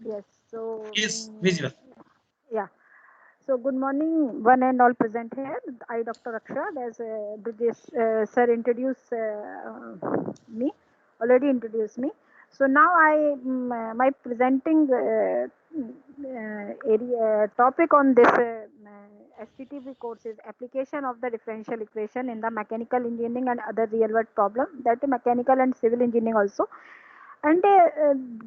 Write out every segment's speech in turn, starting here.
Yes. So, Is visible. yeah. So, good morning, one and all present here. I, Dr. Aksha, as Brijesh sir introduced me, already introduced me. So now my presenting area topic on this STTV course is application of the differential equation in the mechanical engineering and other real world problem, that is mechanical and civil engineering also. And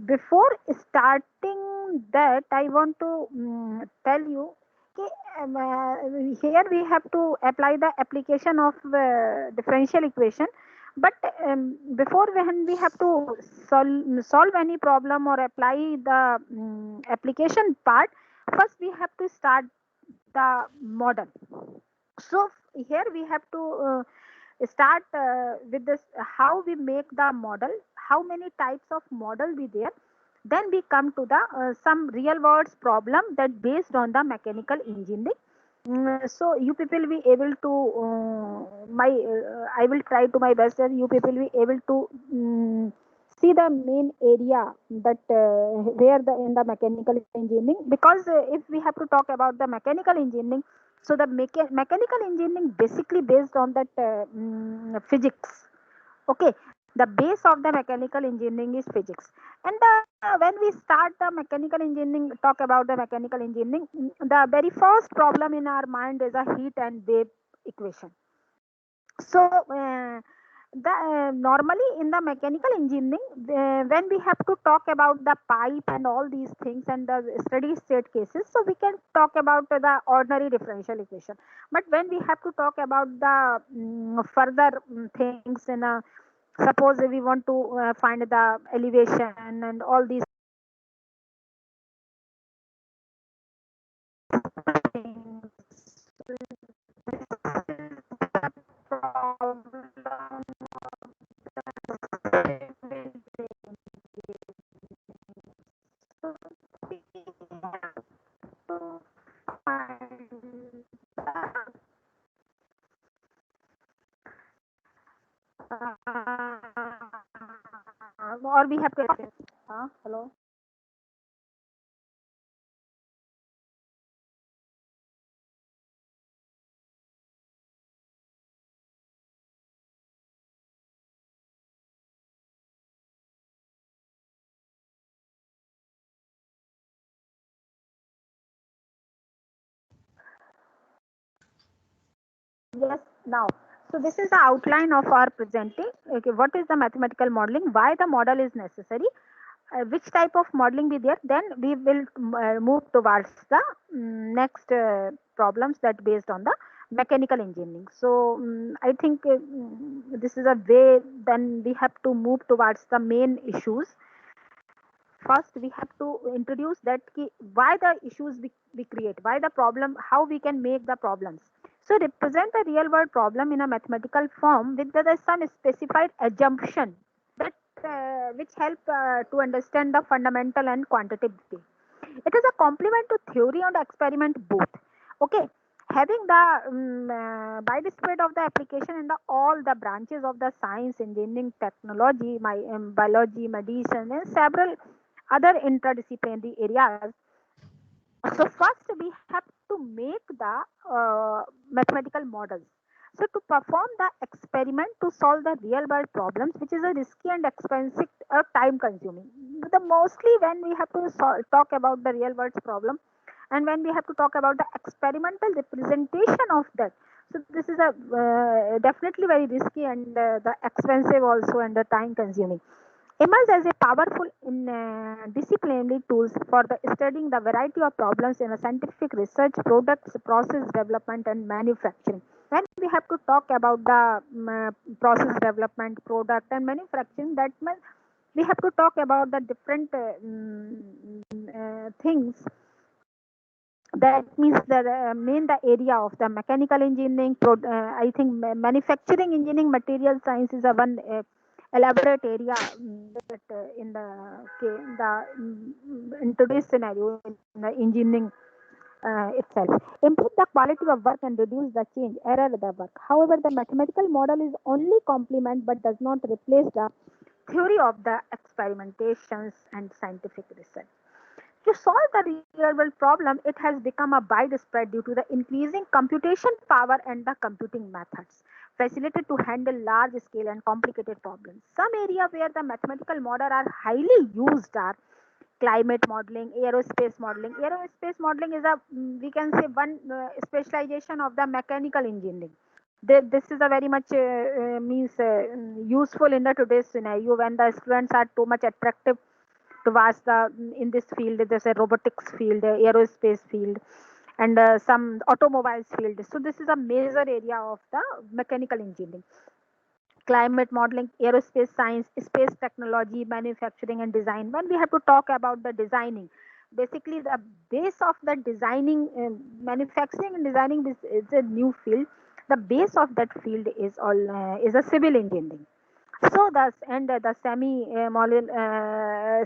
before starting that, I want to tell you, okay, here we have to apply the application of differential equation. But before when we have to solve any problem or apply the application part, first we have to start the model. So here we have to start with this, how we make the model, how many types of model be there. Then we come to the some real world problem that based on the mechanical engineering. So you people will be able to my I will try to my best that you people will be able to see the main area that where the in the mechanical engineering, because if we have to talk about the mechanical engineering, so the mechanical engineering basically based on that physics. Okay, the base of the mechanical engineering is physics. And when we start the mechanical engineering, talk about the mechanical engineering, the very first problem in our mind is a heat and wave equation. So the normally in the mechanical engineering, when we have to talk about the pipe and all these things and the steady state cases, so we can talk about the ordinary differential equation. But when we have to talk about the further things in a, suppose we want to find the elevation and all these or we have to hello. Yes, now. So this is the outline of our presenting. Okay, what is the mathematical modeling? Why the model is necessary? Which type of modeling be there? Then we will move towards the next problems that based on the mechanical engineering. So I think this is a way. Then we have to move towards the main issues. First we have to introduce that why the issues we create, why the problem, how we can make the problems. So represent a real world problem in a mathematical form with some specified assumption that which help to understand the fundamental and quantitative. It is a complement to theory and experiment both. Okay, having the widespread of the application in the all the branches of the science, engineering, technology, biology, medicine, and several other interdisciplinary areas. So first we have to make the mathematical models. So to perform the experiment to solve the real world problems, which is a risky and expensive or time consuming. The mostly when we have to talk about the real world problem, and when we have to talk about the experimental representation of that, so this is a definitely very risky and the expensive also and the time consuming. Emerge as a powerful in disciplinary tools for the studying the variety of problems in a scientific research, products, process development, and manufacturing. When we have to talk about the process development, product, and manufacturing, that means we have to talk about the different things. That means the main the area of the mechanical engineering. I think manufacturing engineering, material science is a one elaborate area that in in today's scenario in the engineering itself. Improve the quality of work and reduce the change error of the work. However, the mathematical model is only complement but does not replace the theory of the experimentations and scientific research. To solve the real world problem, it has become a widespread due to the increasing computation power and the computing methods facilitated to handle large scale and complicated problems. Some area where the mathematical model are highly used are climate modeling, aerospace modeling. Aerospace modeling is a, we can say, one specialization of the mechanical engineering. This is a very much means useful in the today's scenario when the students are too much attractive towards the in this field. There's a robotics field, aerospace field, and some automobiles field. So this is a major area of the mechanical engineering. Climate modeling, aerospace science, space technology, manufacturing and design. When we have to talk about the designing, basically the base of the designing, manufacturing and designing, this is a new field. The base of that field is all is a civil engineering. So thus, and the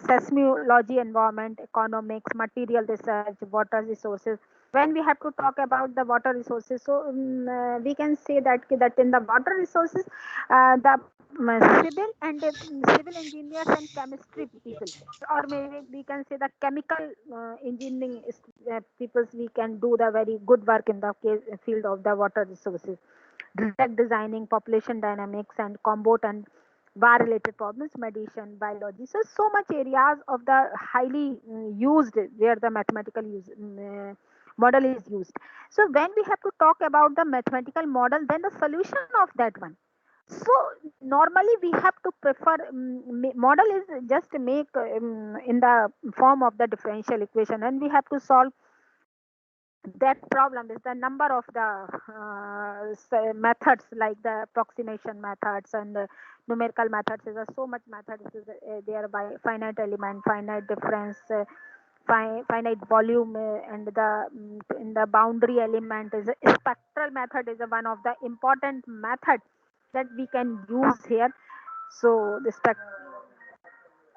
seismology, environment, economics, material research, water resources. When we have to talk about the water resources, so we can say that in the water resources, the civil and civil engineers and chemistry people, or maybe we can say the chemical engineering peoples, we can do the very good work in the field of the water resources, direct designing, population dynamics, and combat and war related problems, medicine, biology. So much areas of the highly used where the mathematical model is used. So when we have to talk about the mathematical model, then the solution of that one. So normally we have to prefer model is just make in the form of the differential equation, and we have to solve that problem. Is the number of the methods, like the approximation methods and numerical methods. Is so much methods is there by finite element, finite difference, finite volume, and the in the boundary element is a spectral method is a one of the important method that we can use here. So the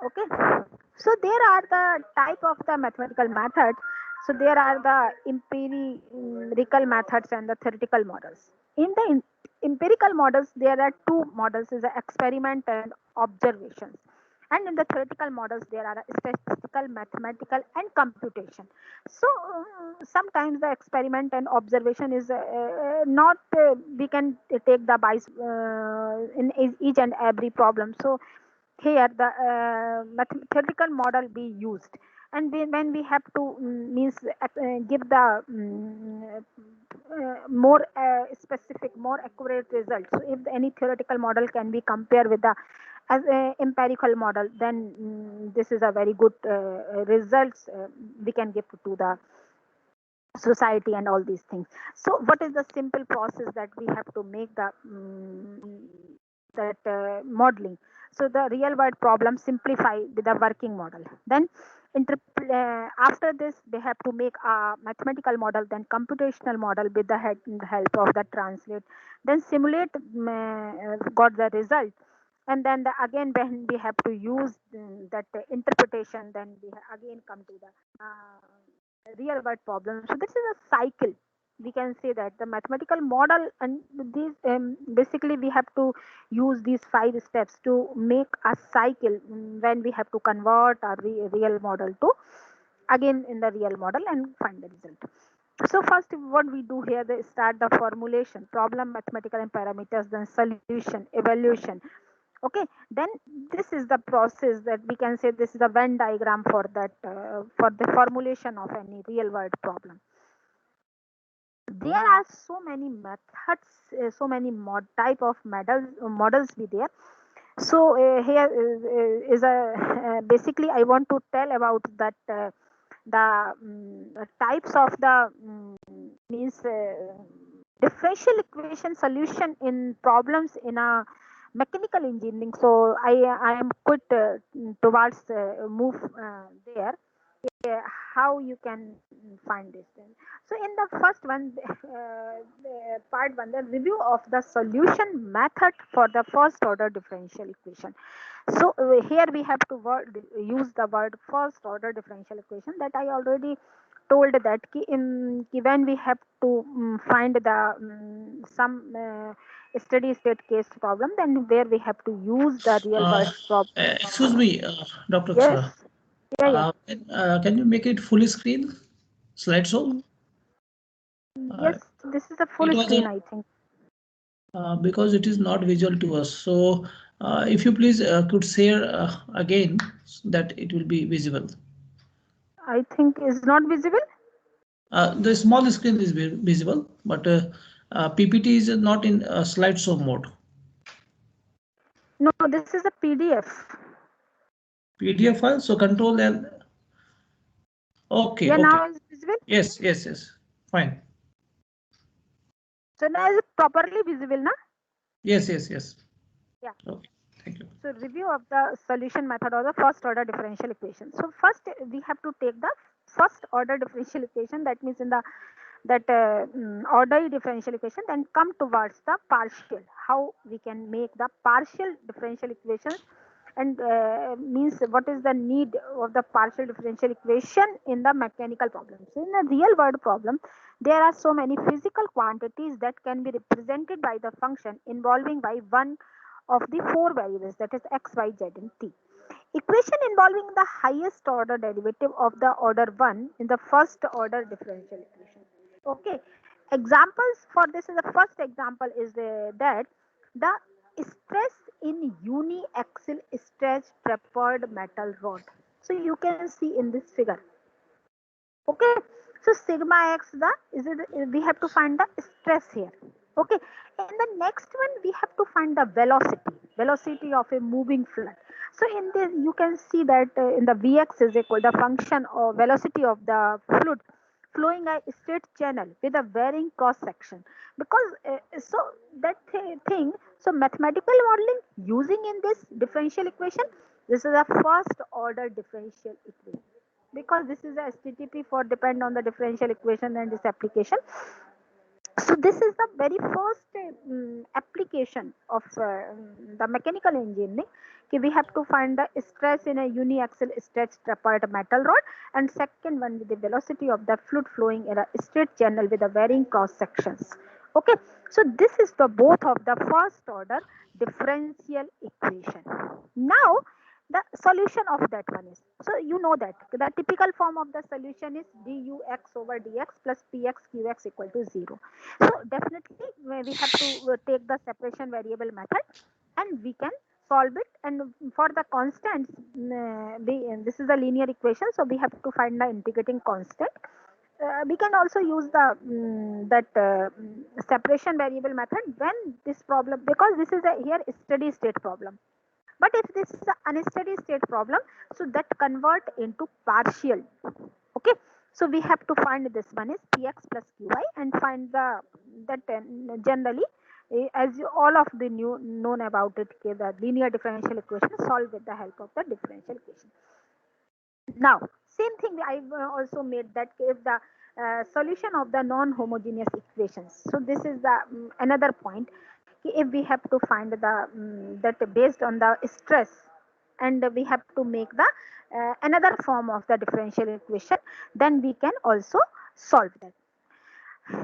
okay. So there are the type of the mathematical methods. So there are the empirical methods and the theoretical models. In the empirical models, there are two models: is the experiment and observations. And in the theoretical models, there are statistical, mathematical, and computation. So sometimes the experiment and observation is not. We can take the bias in each and every problem. So here the theoretical model be used, and when we have to means give the more specific, more accurate results. So if any theoretical model can be compared with the as a empirical model, then this is a very good results we can give to the society and all these things. So what is the simple process that we have to make the that modeling? So the real world problem simplify with a working model. Then after this they have to make a mathematical model, then computational model with the help of the translate, then simulate, got the result. And then again when we have to use that interpretation, then we again come to the real world problem. So this is a cycle. We can say that the mathematical model, and these basically we have to use these 5 steps to make a cycle when we have to convert our real model to again in the real model and find the result. So first what we do here, they start the formulation, problem, mathematical and parameters, then solution, evaluation. Okay, then this is the process that we can say this is a Venn diagram for that for the formulation of any real world problem. There are so many methods, so many type of models be there. So here is a basically I want to tell about that the types of the means differential equation solution in problems in a mechanical engineering. So I am quite towards move there, how you can find this thing. So in the first one, the part one, the review of the solution method for the first order differential equation. So here we have to use the word first order differential equation, that I already told that when we have to find the some steady state case problem, then where we have to use the real world problem. Excuse me, Dr. Yes, Aksara. Yeah. Can you make it full screen slideshow? Uh, Yes, this is a it full was a screen, I think. because it is not visual to us. So if you please could share again so that it will be visible. I think is not visible. The small screen is visible, but PPT is not in slideshow mode. No, this is a PDF. PDF file, so control L. Okay, Yeah, okay. now it's visible. Yes, yes, yes. Fine. So now is it properly visible, na? Yes, yes, yes. Yeah. Okay, thank you. So review of the solution method of the first order differential equation. So first we have to take the first order differential equation, that means in the order differential equation, then come towards the partial, how we can make the partial differential equations, and means what is the need of the partial differential equation in the mechanical problems. In a real world problem, there are so many physical quantities that can be represented by the function involving by one of the four variables, that is x, y, z, and t. Equation involving the highest order derivative of the order 1 in the first order differential equation. Okay, examples for this is the first example is that the stress in uniaxial stretch tapered metal rod. So you can see in this figure. Okay, so sigma x the is it, we have to find the stress here. Okay, and the next one we have to find the velocity of a moving fluid. So in this you can see that in the vx is equal the function or velocity of the fluid flowing a straight channel with a varying cross section, because so that thing, so mathematical modeling using in this differential equation, this is a first order differential equation, because this is a STTP for depend on the differential equation and this application. So this is the very first application of the mechanical engineering. We have to find the stress in a uniaxial stretched apart metal rod, and second one with the velocity of the fluid flowing in a straight channel with the varying cross sections. Okay, so this is the both of the first order differential equation. Now the solution of that one is, so you know that the typical form of the solution is dux over dx plus px qx equal to 0. So definitely we have to take the separation variable method and we can solve it, and for the constants this is a linear equation, so we have to find the integrating constant. We can also use the separation variable method when this problem, because this is a here steady state problem. But if this is an unsteady state problem, so that convert into partial. Okay, so we have to find this one is px plus qy and find the that generally as you, all of the new known about it, okay, the linear differential equation solved with the help of the differential equation. Now same thing I also made that if the solution of the non-homogeneous equations, so this is the another point, if we have to find the that based on the stress, and we have to make the another form of the differential equation, then we can also solve that.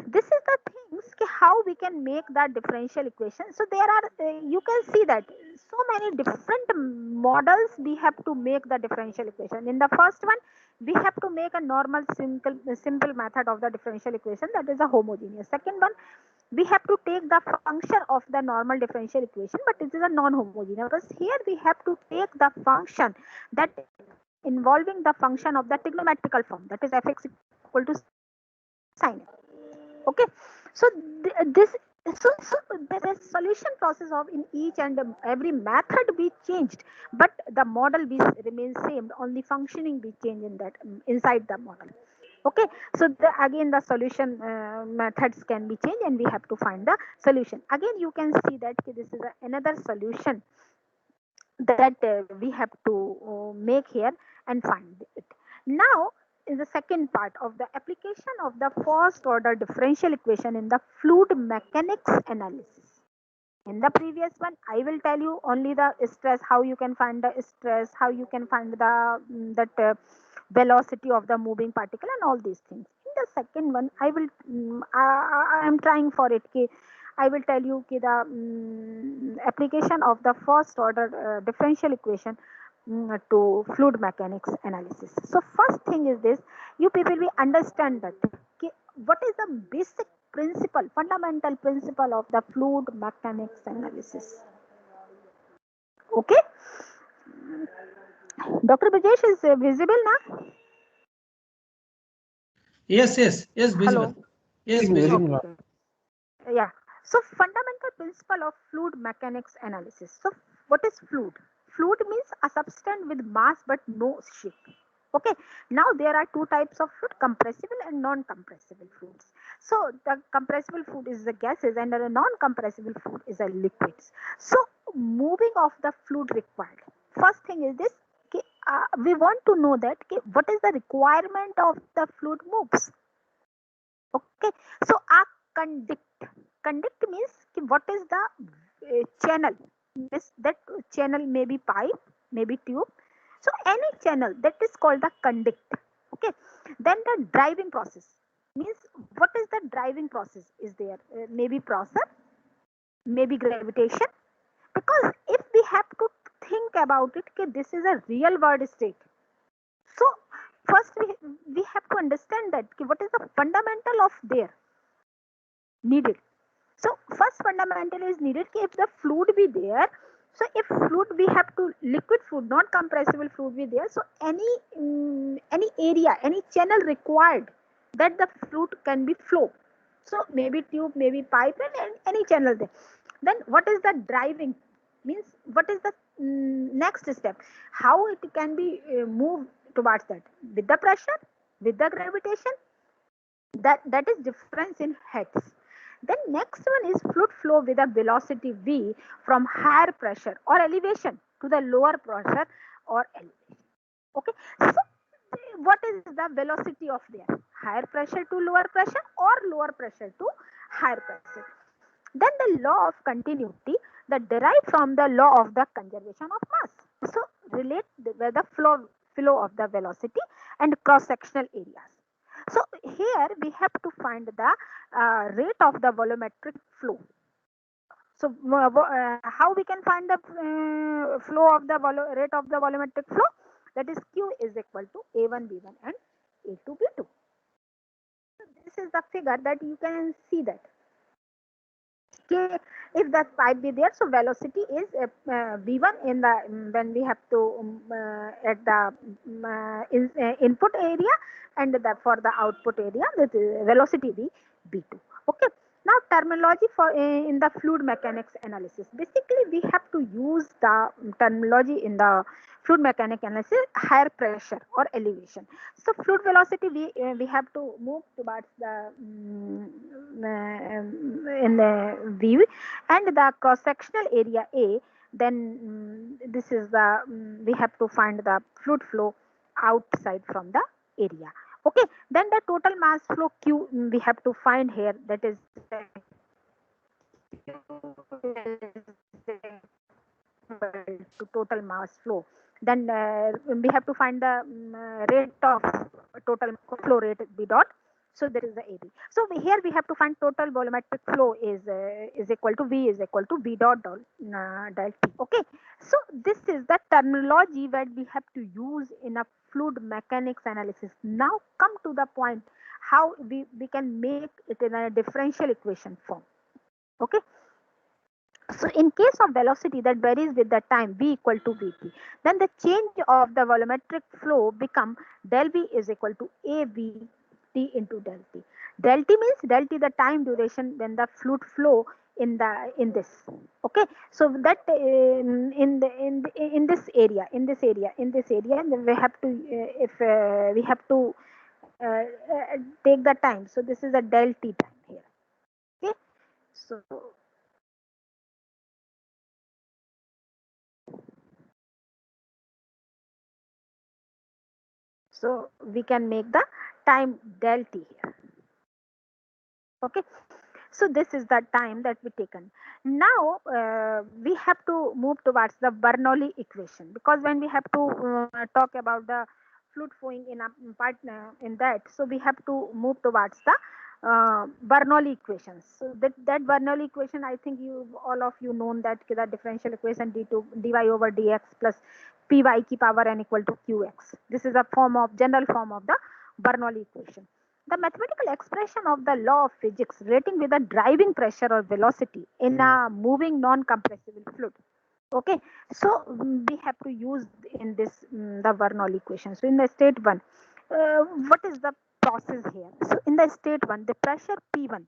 This is the things how we can make that differential equation. So there are you can see that so many different models we have to make the differential equation. In the first one we have to make a normal simple method of the differential equation, that is a homogeneous. Second one, we have to take the function of the normal differential equation, but it is a non-homogeneous, because here we have to take the function that involving the function of the trigonometrical form, that is fx equal to sin. Okay, so this so there is solution process of in each and every method be changed, but the model be remains same, only functioning be changed in that inside the model. Okay, so again the solution methods can be changed and we have to find the solution. Again you can see that this is another solution that we have to make here and find it. Now is the second part of the application of the first order differential equation in the fluid mechanics analysis. In the previous one I will tell you only the stress, how you can find the stress, how you can find the that velocity of the moving particle and all these things. In the second one I will I am trying for it ki, I will tell you ki the application of the first order differential equation to fluid mechanics analysis. So first thing is this, you people will understand that what is the basic principle, fundamental principle of the fluid mechanics analysis. Okay, Dr. Brajesh is visible now? Yes, yes, yes, Hello. visible. Yes, Very visible. much. Okay. Yeah. So fundamental principle of fluid mechanics analysis. So what is fluid? Fluid means a substance with mass but no shape. Okay. Now there are two types of fluid: compressible and non-compressible fluids. So the compressible fluid is the gases and the non-compressible fluid is the liquids. So moving of the fluid required. First thing is this. We want to know that what is the requirement of the fluid moves. Okay, so a conduct, conduct means what is the channel, means that channel may be pipe, maybe tube, so any channel that is called the conduct. Okay, then the driving process means what is the driving process is there, maybe process, maybe gravitation, because if we have to think about it, okay, this is a real world state. So first we have to understand that what is the fundamental of there needed. So first fundamental is needed if the fluid be there. So if fluid we have to liquid fluid, not compressible fluid be there. So any area, any channel required that the fluid can be flow. So maybe tube, maybe pipe, and any channel there. Then what is the driving? Means what is the next step? How it can be moved towards that with the pressure, with the gravitation, that is difference in heads. Then next one is fluid flow with a velocity v from higher pressure or elevation to the lower pressure or elevation. Okay, so what is the velocity of there? Higher pressure to lower pressure or lower pressure to higher pressure. Then the law of continuity that derive from the law of the conservation of mass. So relate the flow of the velocity and cross sectional areas. So here we have to find the rate of the volumetric flow. So how we can find the flow of the rate of the volumetric flow? That is Q is equal to A1 B1 and A2 B2. So this is the figure that you can see that. Okay, if the pipe be there, so velocity is v1 in the when we have to at the input area, and the for the output area the velocity be b2. Okay, now terminology for in the fluid mechanics analysis. Basically we have to use the terminology in the fluid mechanics analysis: higher pressure or elevation. So fluid velocity we have to move towards the in the view, and the cross sectional area A. Then this is the we have to find the fluid flow outside from the area. Okay, then the total mass flow Q we have to find here, that is to total mass flow. Then we have to find the rate of total flow rate B dot. So that is the AB. So here we have to find total volumetric flow is equal to V is equal to V dot del T. Okay. So this is the terminology that we have to use in a fluid mechanics analysis. Now come to the point how we can make it in a differential equation form. Okay. So in case of velocity that varies with the time v equal to vt, then the change of the volumetric flow become del v is equal to avt into del t. Del t means del t the time duration when the fluid flow in this. Okay, so that in this area, then we have to if we have to take the time. So this is a del t time here. Okay, so so we can make the time del t here. Okay, so this is the time that we taken. Now we have to move towards the Bernoulli equation, because when we have to talk about the fluid flowing in a part in that, so we have to move towards the Bernoulli equations. So that Bernoulli equation, I think you all of you known that the differential equation d2 dy over dx plus Py की power n equal to Qx. This is a general form of the Bernoulli equation. The mathematical expression of the law of physics relating with the driving pressure or velocity in a moving non-compressible fluid. Okay, so we have to use in this the Bernoulli equation. So in the state 1, what is the process here? So in the state 1, the pressure P1,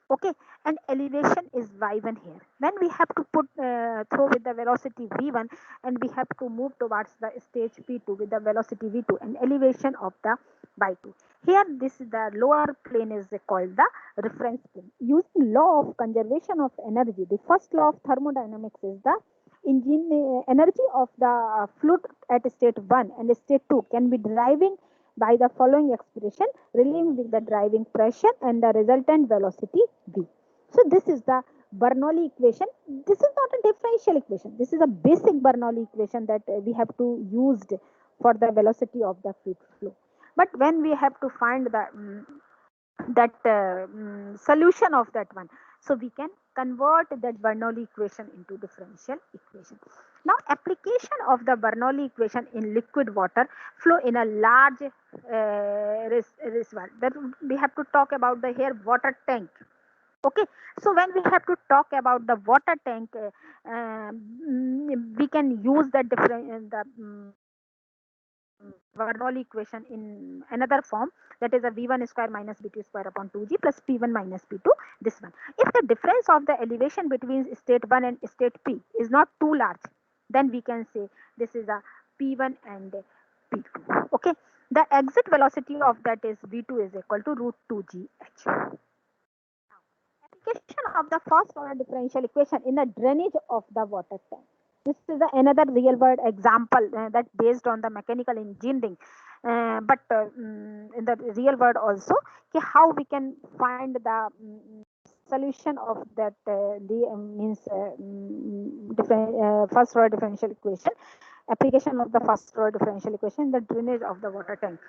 okay, and elevation is y1 here. Then we have to put throw with the velocity v1, and we have to move towards the stage p2 with the velocity v2 and elevation of the y2. Here this is the lower plane is called the reference plane. Using law of conservation of energy, the first law of thermodynamics is the energy of the fluid at state 1 and state 2 can be deriving by the following expression, relieving the driving pressure and the resultant velocity v. So this is the Bernoulli equation. This is not a differential equation. This is a basic Bernoulli equation that we have to use for the velocity of the fluid flow. But when we have to find the solution of that one, so we can convert that Bernoulli equation into differential equation. Now application of the Bernoulli equation in liquid water flow in a large reservoir. That we have to talk about the here water tank. Okay, so when we have to talk about the water tank, we can use the different Bernoulli equation in another form, that is a v1 square minus b2 square upon 2g plus p1 minus p2, this one. If the difference of the elevation between state 1 and state p is not too large, then we can say this is a p1 and p2. Okay, the exit velocity of that is v2 is equal to root 2gh. Application of the first order differential equation in the drainage of the water tank. This is another real world example that based on the mechanical engineering, but in the real world also, how we can find the solution of that first order differential equation. Application of the first order differential equation in the drainage of the water tank.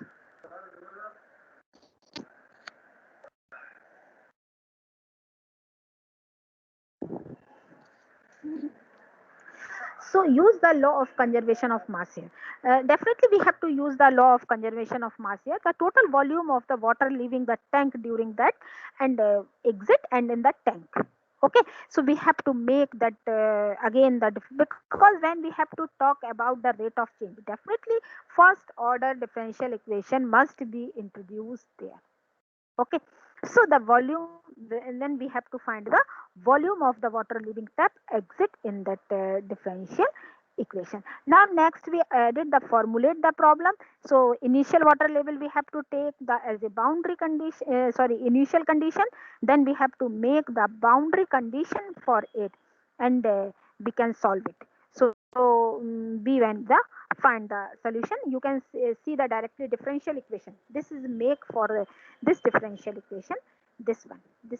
So use the law of conservation of mass here. Definitely we have to use the law of conservation of mass here. The total volume of the water leaving the tank during that and exit and in the tank. Okay, so we have to make that again because when we have to talk about the rate of change, definitely first order differential equation must be introduced there. Okay, so the volume, and then we have to find the volume of the water leaving tap exit in that differential equation. Now next we added the formulate the problem. So initial water level we have to take the as a boundary condition, initial condition, then we have to make the boundary condition for it, and we can solve it. So we went the find the solution. You can see the directly differential equation. This is make for this differential equation. This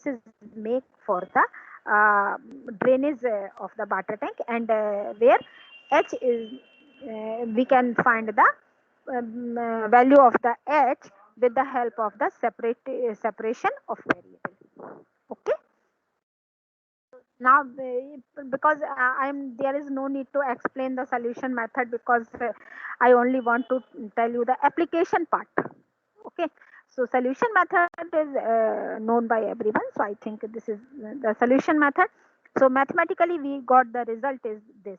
is make for the drainage of the water tank, and where h is we can find the value of the h with the help of the separation of variable. Okay, now because I'm there is no need to explain the solution method, because I only want to tell you the application part. Okay, so solution method is known by everyone, so I think this is the solution method. So mathematically we got the result is this,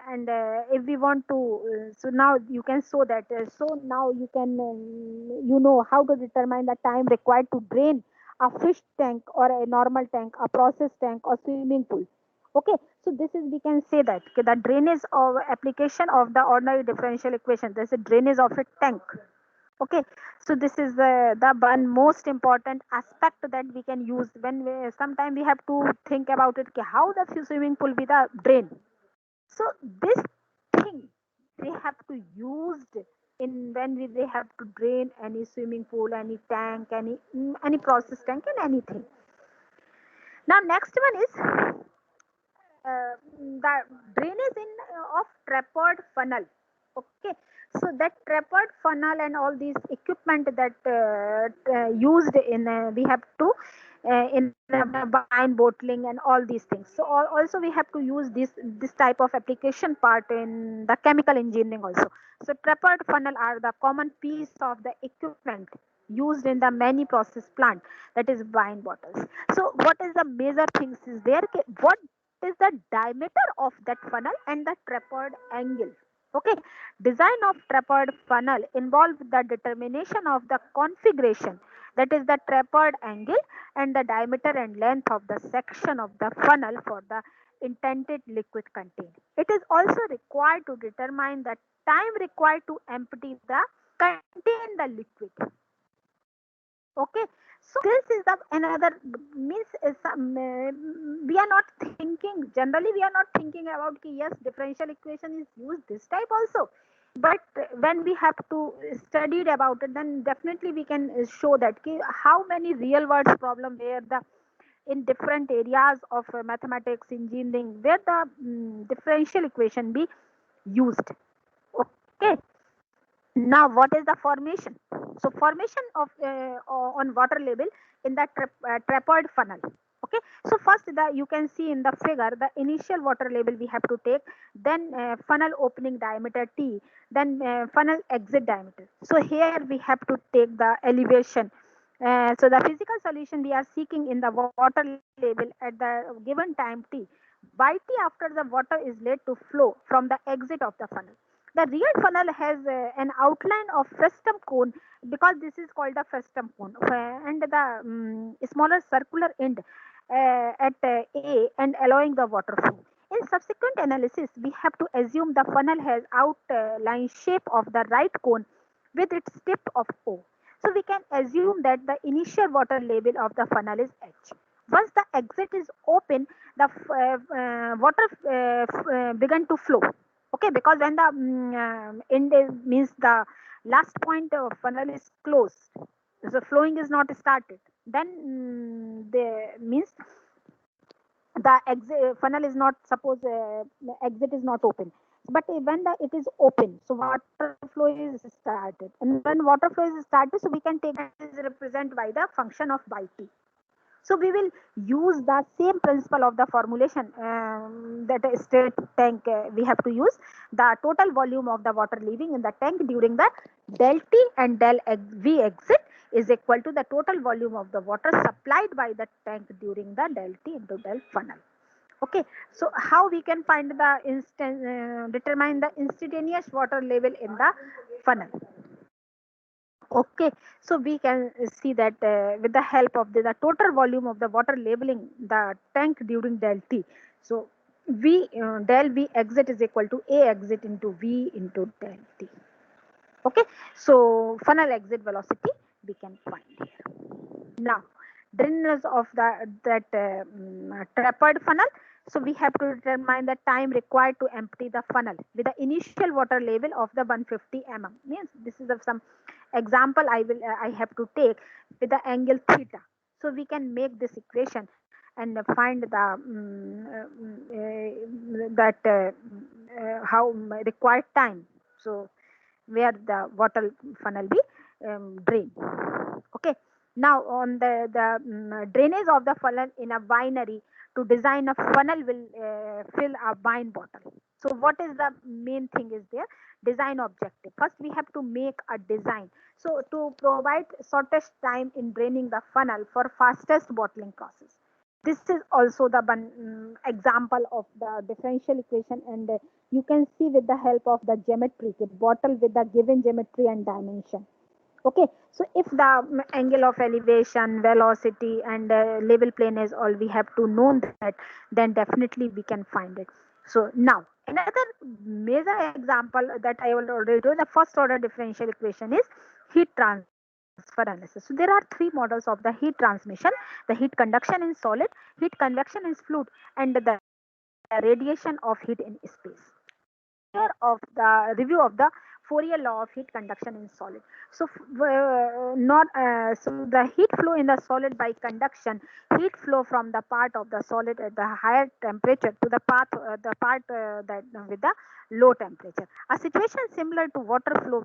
and if we want to so now you can show that so now you can you know how to determine the time required to drain a fish tank or a normal tank, a process tank or swimming pool. Okay, so this is we can say that the drainage of application of the ordinary differential equation, there's a drainage of a tank. Okay, so this is the one most important aspect that we can use when we sometime we have to think about it, how the swimming pool with a drain. So this thing they have to use in when they have to drain any swimming pool, any tank, any process tank and anything. Now next one is the drainage in of tapered funnel. Okay, so that tapered funnel and all these equipment that used in we have to in the wine bottling and all these things. So also we have to use this type of application part in the chemical engineering also. So tapered funnel are the common piece of the equipment used in the many process plant, that is wine bottles. So what is the major things is there? What is the diameter of that funnel and the tapered angle? Okay, design of tapered funnel involve the determination of the configuration, that is the tapered angle, and the diameter and length of the section of the funnel for the intended liquid contained. It is also required to determine the time required to empty the contain the liquid. Okay, so this is the another means is we are not thinking, generally we are not thinking about ki yes, differential equation is used this type also, but when we have to study about it, then definitely we can show that ki how many real world problem where the in different areas of mathematics engineering where the differential equation be used. Okay, now what is the formation? So formation of on water label in the tapered funnel. Okay, so first the you can see in the figure the initial water label we have to take, then funnel opening diameter t, then funnel exit diameter. So here we have to take the elevation. So the physical solution we are seeking in the water label at the given time t by t after the water is laid to flow from the exit of the funnel. The real funnel has an outline of frustum cone, because this is called a frustum cone, and the smaller circular end at A and allowing the water flow. In subsequent analysis, we have to assume the funnel has outline shape of the right cone with its tip of O. So we can assume that the initial water level of the funnel is H. Once the exit is open, the water began to flow. Okay, because when the end means the last point of funnel is closed, so flowing is not started, then the means the exit funnel is not suppose exit is not open, but when the it is open, so water flow is started, and when water flow is started, so we can take that is represented by the function of by t. So we will use the same principle of the formulation, that a state tank we have to use the total volume of the water leaving in the tank during the del T and del V exit is equal to the total volume of the water supplied by the tank during the del T into del funnel. Okay, so how we can find the determine the instantaneous water level in the funnel? Okay, so we can see that with the help of the total volume of the water labeling the tank during del T. So V del V exit is equal to A exit into V into del T. Okay, so funnel exit velocity we can find here. Now, drainage of that tapered funnel. So we have to determine the time required to empty the funnel with the initial water level of the 150 mm. Means this is some example I have to take with the angle theta. So we can make this equation and find the how required time. So where the water funnel be drained. Okay, now on the drainage of the funnel in a winery, to design a funnel will fill a wine bottle. So what is the main thing is there? Design objective. First we have to make a design, so to provide shortest time in draining the funnel for fastest bottling process. This is also the one example of the differential equation, and you can see with the help of the geometry, the bottle with the given geometry and dimension. Okay, so if the angle of elevation, velocity, and level plane is all we have to know that, then definitely we can find it. So now another major example that I will already do, the first order differential equation is heat transfer analysis. So there are three models of the heat transmission: the heat conduction in solid, heat convection in fluid, and the radiation of heat in space. Here of the review of the Fourier law of heat conduction in solid. So so the heat flow in the solid by conduction, heat flow from the part of the solid at the higher temperature to the part that with the low temperature. A situation similar to water flow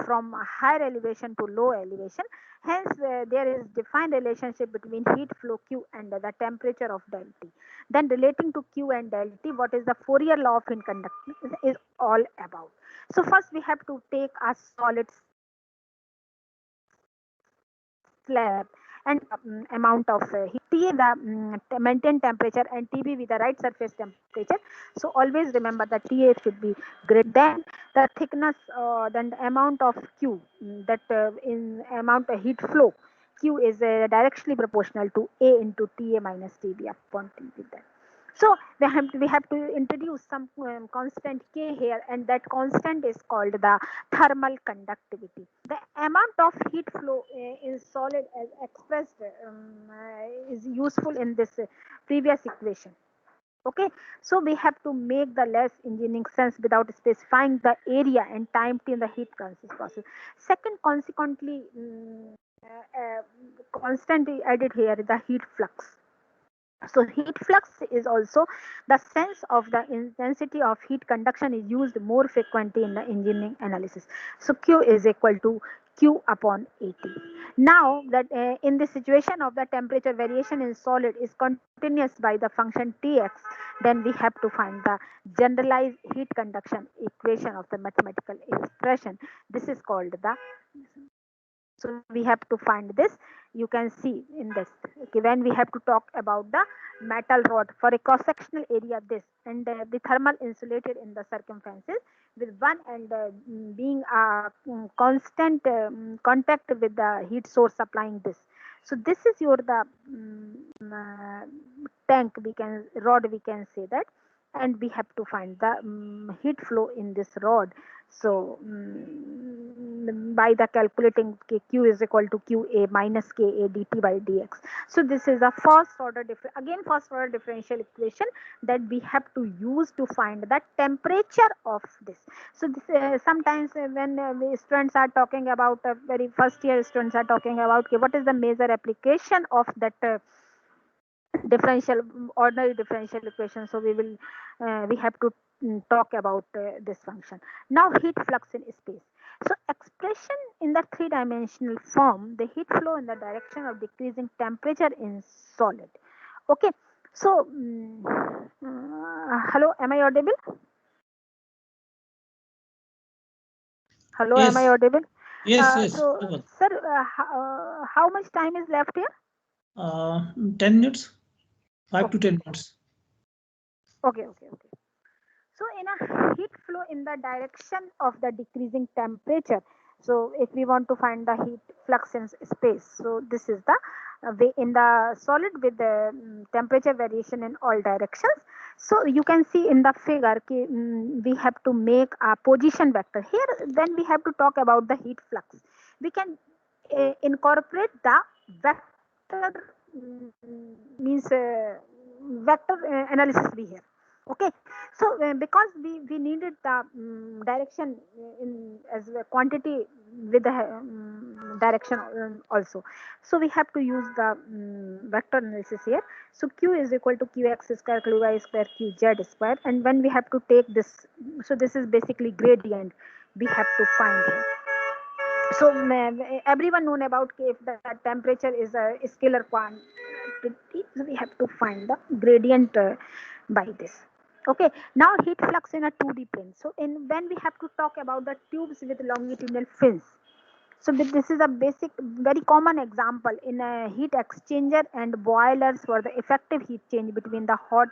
from higher elevation to low elevation. Hence, there is defined relationship between heat flow Q and the temperature of del T. Then relating to Q and del T, what is the Fourier law of heat conduction is all about. So first we have to take a solid slab and amount of heat T in the maintain temperature and TB with the right surface temperature. So always remember that TA should be greater than the thickness, then the amount of Q, that in amount of heat flow. Q is directly proportional to A into TA minus TB upon TB. Then. So we have to introduce some constant K here, and that constant is called the thermal conductivity. The amount of heat flow in solid as expressed is useful in this previous equation. Okay, so we have to make the less engineering sense without specifying the area and time t in the heat process. Second, consequently, constant added here is the heat flux. So heat flux is also the sense of the intensity of heat conduction is used more frequently in the engineering analysis. So Q is equal to Q upon AT. Now that in the situation of the temperature variation in solid is continuous by the function Tx, then we have to find the generalized heat conduction equation of the mathematical expression. This is called the, so we have to find this. You can see in this, okay, when we have to talk about the metal rod for a cross sectional area this, and the thermal insulated in the circumferences with one end being a constant contact with the heat source supplying this. So this is your the tank, we can rod, we can say that, and we have to find the heat flow in this rod. So by the calculating Q is equal to QA minus KA dt by dx. So this is a first order differential equation that we have to use to find the temperature of this. So this sometimes when students are talking about very first year students are talking about, okay, what is the major application of that differential ordinary differential equation. So we have to talk about this function. Now heat flux in space. So expression in the three-dimensional form, the heat flow in the direction of decreasing temperature in solid. Okay, so hello, am I audible? Hello, am I Yes, audible? yes, So audible. sir, how much time is left here? 10 minutes, 5 to Okay, 10 okay, minutes. okay. So in a heat flow in the direction of the decreasing temperature. So if we want to find the heat flux in space, so this is the way in the solid with the temperature variation in all directions. So you can see in the figure, we have to make a position vector. Here when we have to talk about the heat flux, we can incorporate the vector, means vector analysis we here. Okay, so because we needed the direction in as a quantity with the direction also, so we have to use the vector analysis here. So q is equal to qx square qy square qz square, and when we have to take this, so this is basically gradient we have to find here. So everyone known about if the temperature is a scalar quantity, so we have to find the gradient by this. Okay, now heat flux in a 2D plane. So in when we have to talk about the tubes with longitudinal fins, so this is a basic very common example in a heat exchanger and boilers for the effective heat change between the hot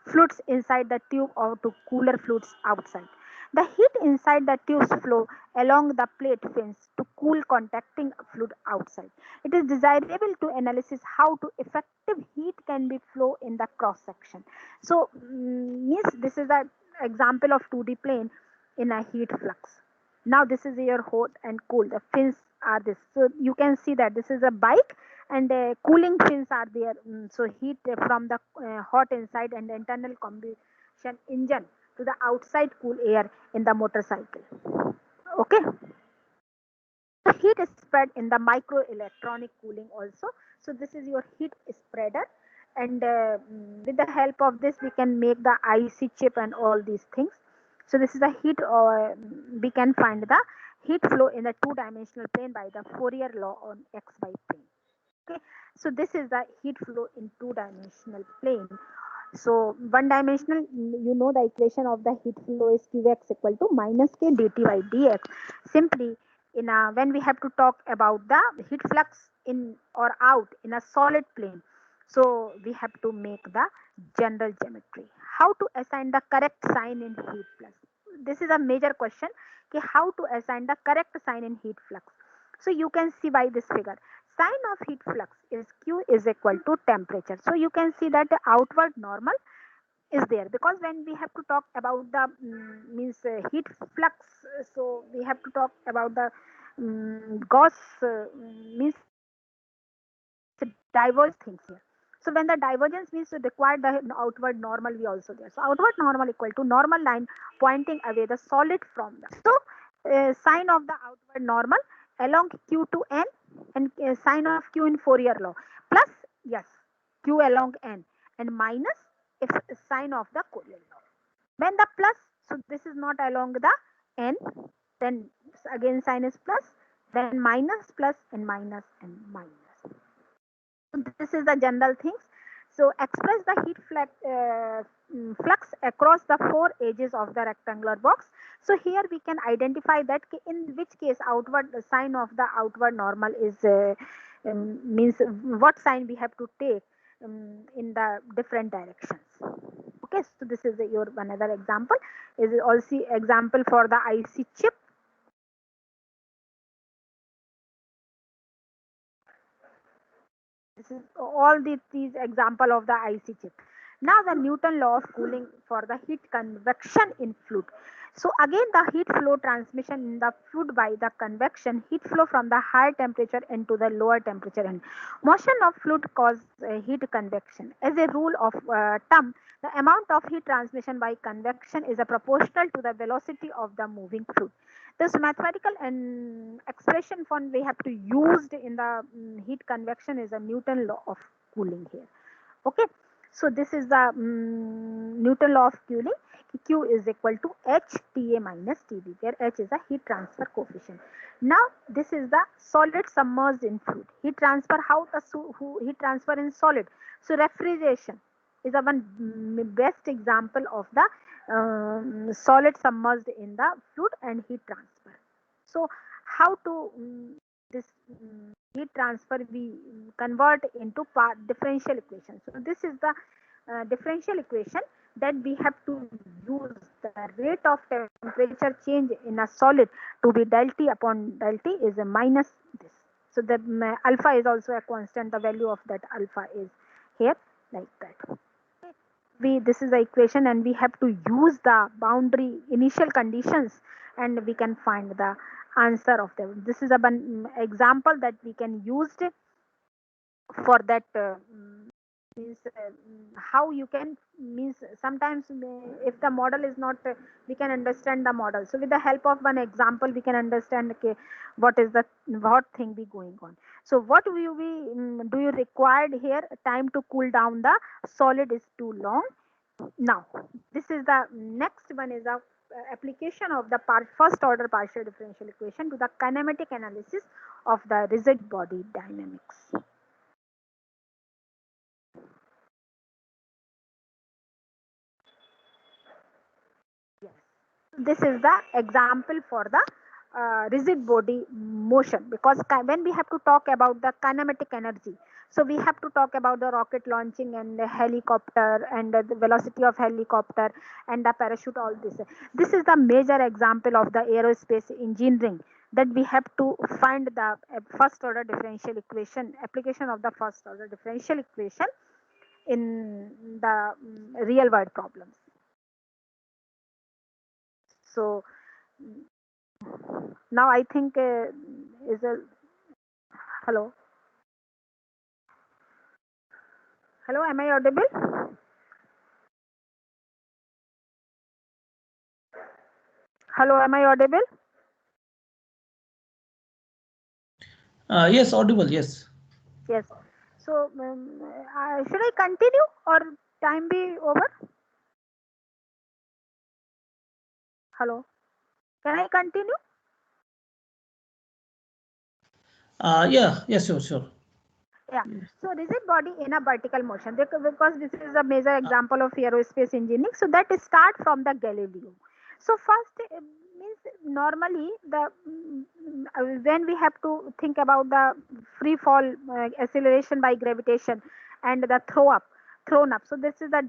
fluids inside the tube or to cooler fluids outside. The heat inside the tubes flow along the plate fins to cool contacting fluid outside. It is desirable to analyze how to effective heat can be flow in the cross section. So yes, this is an example of 2D plane in a heat flux. Now this is your hot and cool. The fins are this. So you can see that this is a bike, and cooling fins are there. So heat from the hot inside and the internal combustion engine to the outside cool air in the motorcycle. Okay. Heat is spread in the microelectronic cooling also. So this is your heat spreader, and with the help of this we can make the IC chip and all these things. So this is the heat, or we can find the heat flow in the two-dimensional plane by the Fourier law on xy plane. Okay, so this is the heat flow in two-dimensional plane. So one dimensional, you know the equation of the heat flow is Qx equal to minus k dt by dx. Simply, in a, when we have to talk about the heat flux in or out in a solid plane, so we have to make the general geometry. How to assign the correct sign in heat flux? This is a major question. Okay, how to assign the correct sign in heat flux? So you can see by this figure, sign of heat flux is Q is equal to temperature. So you can see that the outward normal is there, because when we have to talk about the means heat flux, so we have to talk about the Gauss means diverse things here. So when the divergence means to require the outward normal, we also there. So outward normal equal to normal line pointing away the solid from the. So sign of the outward normal along Q to N, and sign of Q in Fourier law, plus yes Q along N, and minus if sign of the Fourier law. When the plus, so this is not along the N, then again sign is plus, then minus plus and minus. So this is the general things. So express the heat flux across the four edges of the rectangular box. So here we can identify that in which case outward sign of the outward normal is means what sign we have to take in the different directions. Okay, so this is your another example. Is also example for the IC chip. This is all these example of the IC chip. Now the Newton law of cooling for the heat convection in fluid. So again the heat flow transmission in the fluid by the convection, heat flow from the higher temperature into the lower temperature end. Motion of fluid cause heat convection. As a rule of thumb, the amount of heat transmission by convection is a proportional to the velocity of the moving fluid. This mathematical and expression fund we have to used in the heat convection is a Newton law of cooling here. Okay, so this is the Newton law of cooling. Q is equal to H Ta minus Tb, where H is a heat transfer coefficient. Now this is the solid submerged in fluid. Heat transfer, how the heat transfer in solid? So refrigeration is a one best example of the solid submerged in the fluid and heat transfer. So how to this heat transfer we convert into differential equation. So this is the differential equation that we have to use the rate of temperature change in a solid to be del T upon del T is a minus this. So the alpha is also a constant. The value of that alpha is here like that. This is the equation, and we have to use the boundary initial conditions, and we can find the answer of them. This is a example that we can use for that means how you can means sometimes if the model is not we can understand the model. So with the help of one example we can understand okay what is the what thing be going on. So what will you be do you required here? Time to cool down the solid is too long. Now this is the next one is a application of the first order partial differential equation to the kinematic analysis of the rigid body dynamics. Yes. This is the example for the rigid body motion, because when we have to talk about the kinematic energy, so we have to talk about the rocket launching and the helicopter and the velocity of helicopter and the parachute, all this. This is the major example of the aerospace engineering, that we have to find the first order differential equation, application of the first order differential equation in the real world problems. So now I think is a hello. Hello, am I audible? Hello, am I audible? Yes, audible. Yes. Yes. So should I continue or time be over? Hello. Can I continue? Yeah. Yes. Sure. Sure. Yeah. Yes. So rigid body in a vertical motion, because this is a major example of aerospace engineering. So that start from the Galileo. So first means normally when we have to think about the free fall acceleration by gravitation and the thrown up. So this is the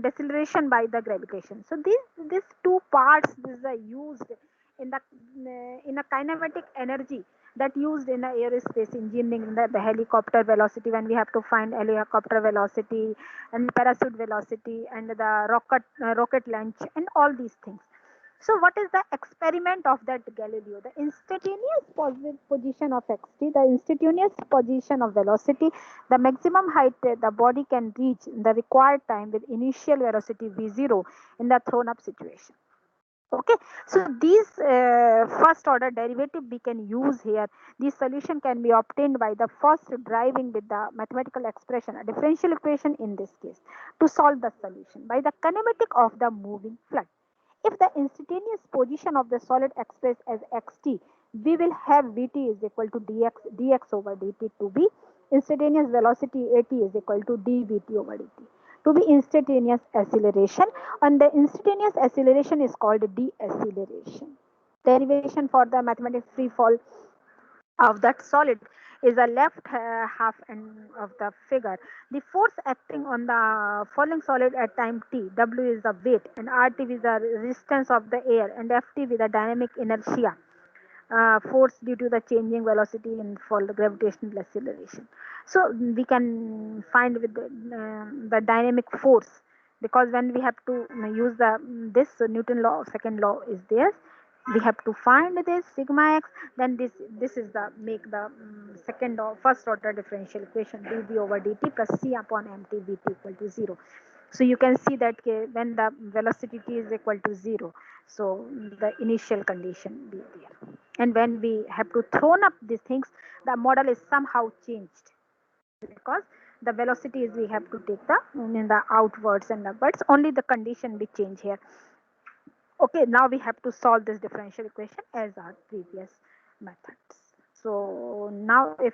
deceleration by the gravitation. So these two parts these are used in the in a kinematic energy that used in the aerospace engineering in the helicopter velocity, when we have to find helicopter velocity and parachute velocity and the rocket launch and all these things. So what is the experiment of that Galileo? The instantaneous position of xt, the instantaneous position of velocity, the maximum height the body can reach in the required time with initial velocity v0 in the thrown up situation. Okay, so these first order derivative we can use here. This solution can be obtained by the first driving with the mathematical expression, a differential equation in this case, to solve the solution by the kinematic of the moving fluid. If the instantaneous position of the solid expressed as xt, we will have vt is equal to dx over dt to be instantaneous velocity at is equal to dvt over dt to be instantaneous acceleration, and the instantaneous acceleration is called deceleration. Derivation for the mathematical free fall of that solid is the left half end of the figure. The force acting on the falling solid at time t, W is the weight, and RT is the resistance of the air, and FT with the dynamic inertia force due to the changing velocity and fall gravitational acceleration. So we can find with the dynamic force, because when we have to use the this Newton law, second law is there, we have to find this sigma x, then this is the make the second or first order differential equation dv over dt plus c upon mt vt equal to 0. So you can see that when the velocity t is equal to 0, so the initial condition be there, and when we have to thrown up these things, the model is somehow changed, because the velocity is we have to take the in the outwards and upwards, only the condition we change here. Okay, now we have to solve this differential equation as our previous methods. So now if